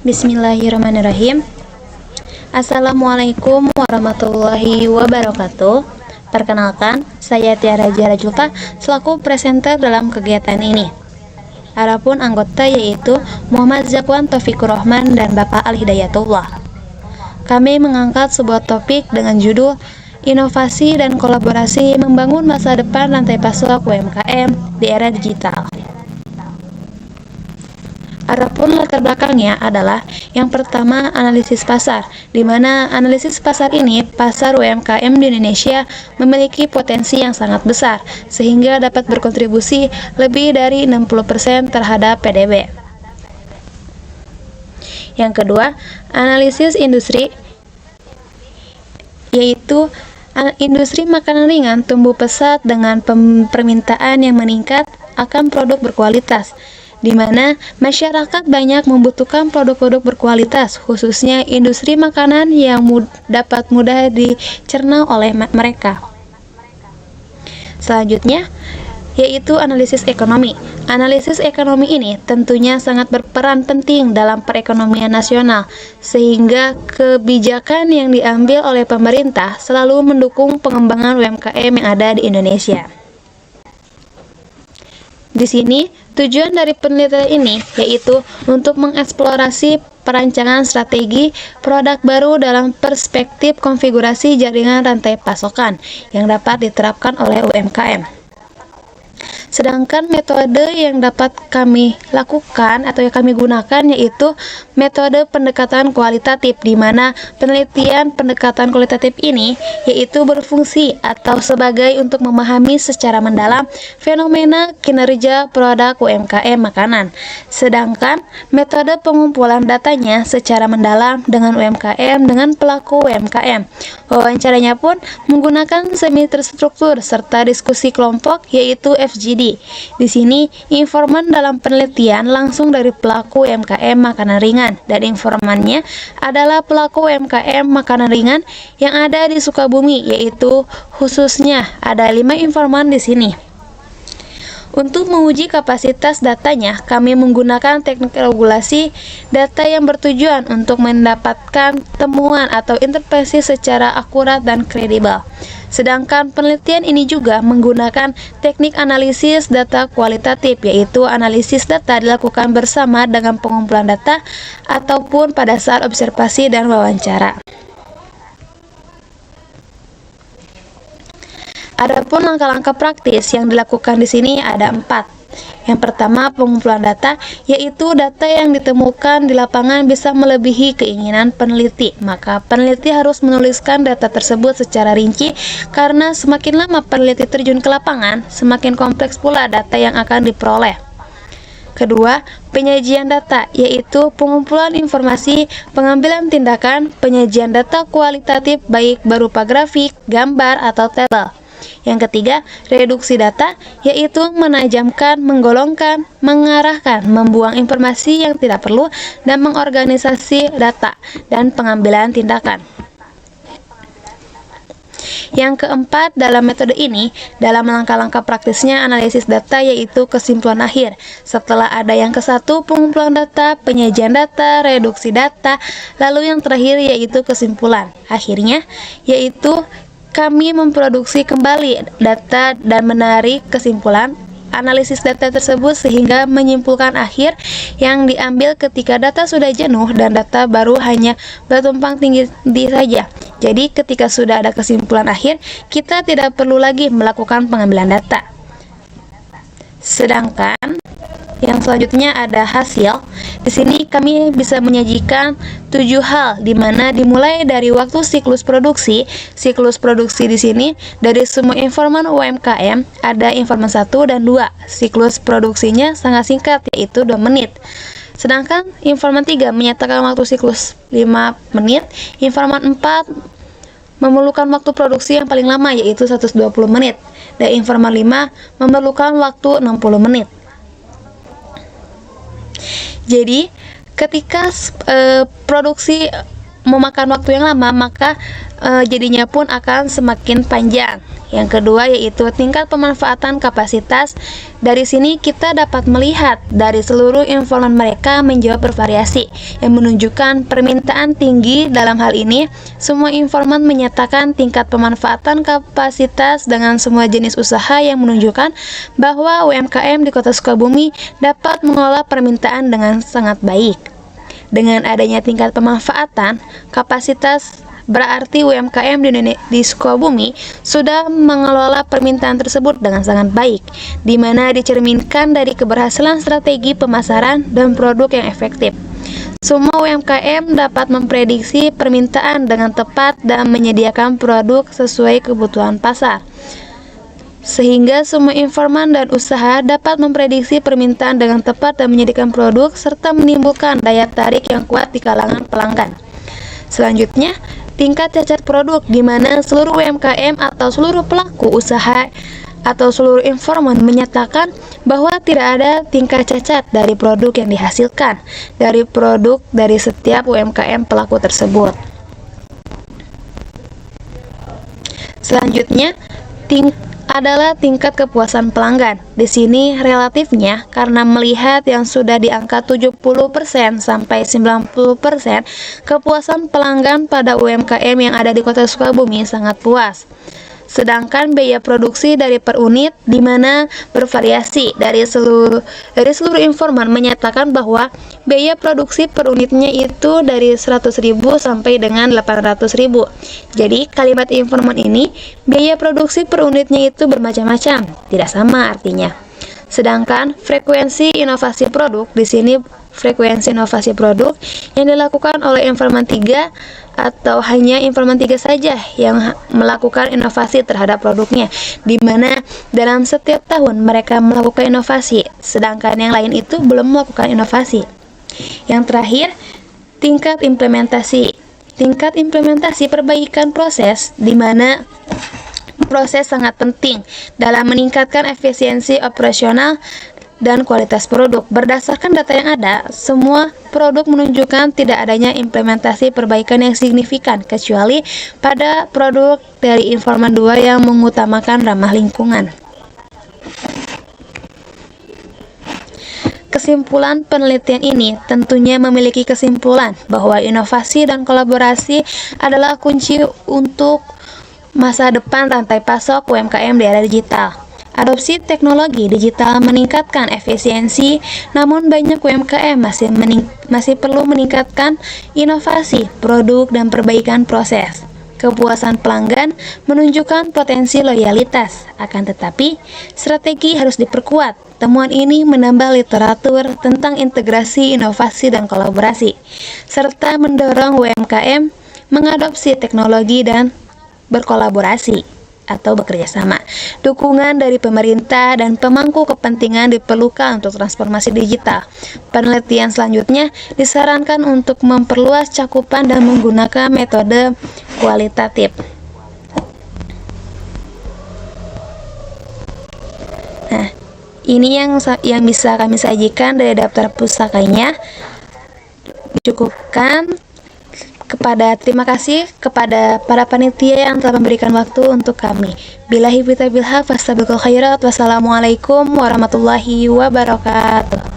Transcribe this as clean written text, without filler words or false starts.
Bismillahirrahmanirrahim. Assalamualaikum warahmatullahi wabarakatuh. Perkenalkan, saya Tiara Jarajulfa selaku presenter dalam kegiatan ini. Adapun anggota yaitu Muhammad Zakwan Taufikur Rahman dan Bapak Al Hidayatullah. Kami mengangkat sebuah topik dengan judul Inovasi dan Kolaborasi Membangun Masa Depan Rantai Pasok UMKM di Era Digital. Adapun latar belakangnya adalah yang pertama analisis pasar, di mana analisis pasar ini pasar UMKM di Indonesia memiliki potensi yang sangat besar sehingga dapat berkontribusi lebih dari 60% terhadap PDB. Yang kedua, analisis industri, yaitu industri makanan ringan tumbuh pesat dengan permintaan yang meningkat akan produk berkualitas, di mana masyarakat banyak membutuhkan produk-produk berkualitas, khususnya industri makanan yang dapat mudah dicerna oleh mereka. Selanjutnya, yaitu analisis ekonomi. Analisis ekonomi ini tentunya sangat berperan penting dalam perekonomian nasional, sehingga kebijakan yang diambil oleh pemerintah selalu mendukung pengembangan UMKM yang ada di Indonesia. Di sini, tujuan dari penelitian ini yaitu untuk mengeksplorasi perancangan strategi produk baru dalam perspektif konfigurasi jaringan rantai pasokan yang dapat diterapkan oleh UMKM. Sedangkan metode yang dapat kami lakukan atau yang kami gunakan yaitu metode pendekatan kualitatif, di mana penelitian pendekatan kualitatif ini yaitu berfungsi atau sebagai untuk memahami secara mendalam fenomena kinerja produk UMKM makanan. Sedangkan metode pengumpulan datanya secara mendalam dengan UMKM dengan pelaku UMKM. Wawancaranya pun menggunakan semi terstruktur serta diskusi kelompok yaitu FGD. Di sini, informan dalam penelitian langsung dari pelaku UMKM makanan ringan, dan informannya adalah pelaku UMKM makanan ringan yang ada di Sukabumi, yaitu khususnya ada 5 informan di sini. Untuk menguji kapasitas datanya, kami menggunakan teknik regulasi data yang bertujuan untuk mendapatkan temuan atau interpretasi secara akurat dan kredibel. Sedangkan penelitian ini juga menggunakan teknik analisis data kualitatif, yaitu analisis data dilakukan bersama dengan pengumpulan data ataupun pada saat observasi dan wawancara. Adapun langkah-langkah praktis yang dilakukan di sini ada 4. Yang pertama, pengumpulan data, yaitu data yang ditemukan di lapangan bisa melebihi keinginan peneliti. Maka peneliti harus menuliskan data tersebut secara rinci, karena semakin lama peneliti terjun ke lapangan, semakin kompleks pula data yang akan diperoleh. Kedua, penyajian data, yaitu pengumpulan informasi, pengambilan tindakan, penyajian data kualitatif baik berupa grafik, gambar, atau tabel. Yang ketiga, reduksi data, yaitu menajamkan, menggolongkan, mengarahkan, membuang informasi yang tidak perlu, dan mengorganisasi data, dan pengambilan tindakan. Yang keempat, dalam metode ini, dalam langkah-langkah praktisnya analisis data yaitu kesimpulan akhir. Setelah ada yang ke-1, pengumpulan data, penyajian data, reduksi data, lalu yang terakhir yaitu kesimpulan. Akhirnya, yaitu kami memproduksi kembali data dan menarik kesimpulan analisis data tersebut sehingga menyimpulkan akhir yang diambil ketika data sudah jenuh dan data baru hanya bertumpang tinggi saja. Jadi ketika sudah ada kesimpulan akhir, kita tidak perlu lagi melakukan pengambilan data. Sedangkan yang selanjutnya ada hasil. Di sini kami bisa menyajikan 7 hal, di mana dimulai dari waktu siklus produksi. Siklus produksi di sini dari semua informan UMKM ada informan 1 dan 2. Siklus produksinya sangat singkat, yaitu 2 menit. Sedangkan informan 3 menyatakan waktu siklus 5 menit. Informan 4 memerlukan waktu produksi yang paling lama, yaitu 120 menit. Dan informan 5 memerlukan waktu 60 menit. Jadi, ketika produksi memakan waktu yang lama, maka jadinya pun akan semakin panjang. Yang kedua yaitu tingkat pemanfaatan kapasitas. Dari sini kita dapat melihat dari seluruh informan mereka menjawab bervariasi, yang menunjukkan permintaan tinggi. Dalam hal ini, semua informan menyatakan tingkat pemanfaatan kapasitas dengan semua jenis usaha, yang menunjukkan bahwa UMKM di Kota Sukabumi dapat mengelola permintaan dengan sangat baik. Dengan adanya tingkat pemanfaatan kapasitas, berarti UMKM di Sukabumi sudah mengelola permintaan tersebut dengan sangat baik, di mana dicerminkan dari keberhasilan strategi pemasaran dan produk yang efektif. Semua UMKM dapat memprediksi permintaan dengan tepat dan menyediakan produk sesuai kebutuhan pasar, sehingga semua informan dan usaha dapat memprediksi permintaan dengan tepat dan menyediakan produk serta menimbulkan daya tarik yang kuat di kalangan pelanggan. Selanjutnya, tingkat cacat produk, di mana seluruh UMKM atau seluruh pelaku usaha atau seluruh informan menyatakan bahwa tidak ada tingkat cacat dari produk yang dihasilkan dari produk dari setiap UMKM pelaku tersebut. Selanjutnya, adalah tingkat kepuasan pelanggan. Di sini relatifnya, karena melihat yang sudah di angka 70% sampai 90%, kepuasan pelanggan pada UMKM yang ada di Kota Sukabumi sangat puas. Sedangkan biaya produksi dari per unit, di mana bervariasi dari seluruh informan menyatakan bahwa biaya produksi per unitnya itu dari 100.000 sampai dengan 800.000. Jadi kalimat informan ini, biaya produksi per unitnya itu bermacam-macam, tidak sama artinya. Sedangkan frekuensi inovasi produk, di sini frekuensi inovasi produk yang dilakukan oleh informan 3 atau hanya informan 3 saja yang melakukan inovasi terhadap produknya, di mana dalam setiap tahun mereka melakukan inovasi, sedangkan yang lain itu belum melakukan inovasi. Yang terakhir, tingkat implementasi. Tingkat implementasi perbaikan proses, di mana proses sangat penting dalam meningkatkan efisiensi operasional dan kualitas produk. Berdasarkan data yang ada, semua produk menunjukkan tidak adanya implementasi perbaikan yang signifikan, kecuali pada produk dari informan 2 yang mengutamakan ramah lingkungan. Kesimpulan penelitian ini tentunya memiliki kesimpulan bahwa inovasi dan kolaborasi adalah kunci untuk masa depan rantai pasok UMKM di era digital. Adopsi teknologi digital meningkatkan efisiensi, namun banyak UMKM masih perlu meningkatkan inovasi produk dan perbaikan proses. Kepuasan pelanggan menunjukkan potensi loyalitas, akan tetapi strategi harus diperkuat. Temuan ini menambah literatur tentang integrasi, inovasi, dan kolaborasi, serta mendorong UMKM mengadopsi teknologi dan berkolaborasi atau bekerja sama. Dukungan dari pemerintah dan pemangku kepentingan diperlukan untuk transformasi digital. Penelitian selanjutnya disarankan untuk memperluas cakupan dan menggunakan metode kualitatif. Nah, ini yang bisa kami sajikan dari daftar pusakanya. Cukupkan. Terima kasih kepada para panitia yang telah memberikan waktu untuk kami. Billahi taufiq wal hidayah, fastabiqul khairat. Wassalamualaikum warahmatullahi wabarakatuh.